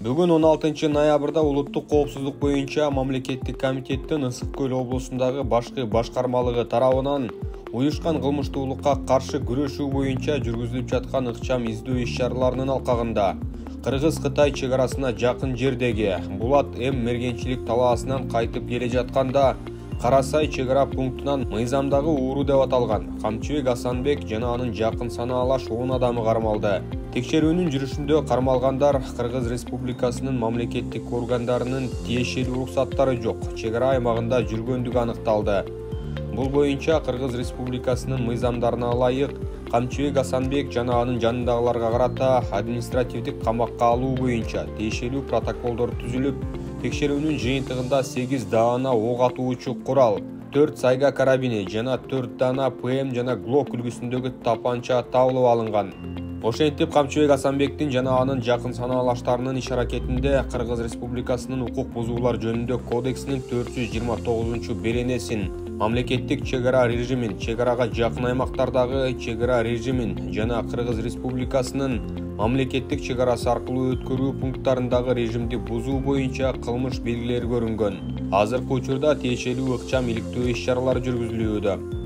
Бүгін 16 ноябрда улуттук коопсуздук боюнча мамлекеттик комитеттин Ысык Көл облусундагы башкы башкармалыгы тарабынан уюшкан кылмыштуулукка каршы күрөшүү боюнча жүргүзүлүп жаткан ыкчам издөө иш-чараларынын алкагында Кыргыз-Кытай чек арасына жакын жердеги Булат М мергенчилик талаасынан кайтып келе жатканда Карасай чек ара пунктунан мыйзамдагы ууру деп аталган Камчыбек Асанбек жана анын жакын санаалаш 10 адамы кармалды. Текшерүүнүн жүрүшүндө кармалгандар Кыргыз Республикасынын мамлекеттик органдарынын тиешелүү уруксаттары жок чек ара аймагында жүргөндүгү аныкталды. Бул боюнча Кыргыз Республикасынын мыйзамдарына ылайык Камчыбек Асанбек жана анын жанындагыларга карата административдик камакка алуу боюнча тиешелүү протоколдор түзүлүп, текшерүүнүн жыйынтыгында 8 даана ок атуучу курал, 4 сайга карабини жана 4 дана ПМ жана Глок үлгүсүндөгү тапанча табылып алынган. Ошентип Камчыбек Асанбектин жана анын жакын санаалаштарынын иш-аракетинде Кыргыз Республикасынын укук бузуулар жөнүндө кодексинин 429-беренесин, мамлекеттик чек ара режимин, чек арага жакын аймактардагы чек ара режимин жана Кыргыз Республикасынын мамлекеттик чек арасы аркылуу өткөрүү пункттарындагы режимди бузуу боюнча кылмыш белгилери көрүнгөн. Азыркы учурда тиешелүү ыкчам иликтөө иш-чаралары жүргүзүлүүдө.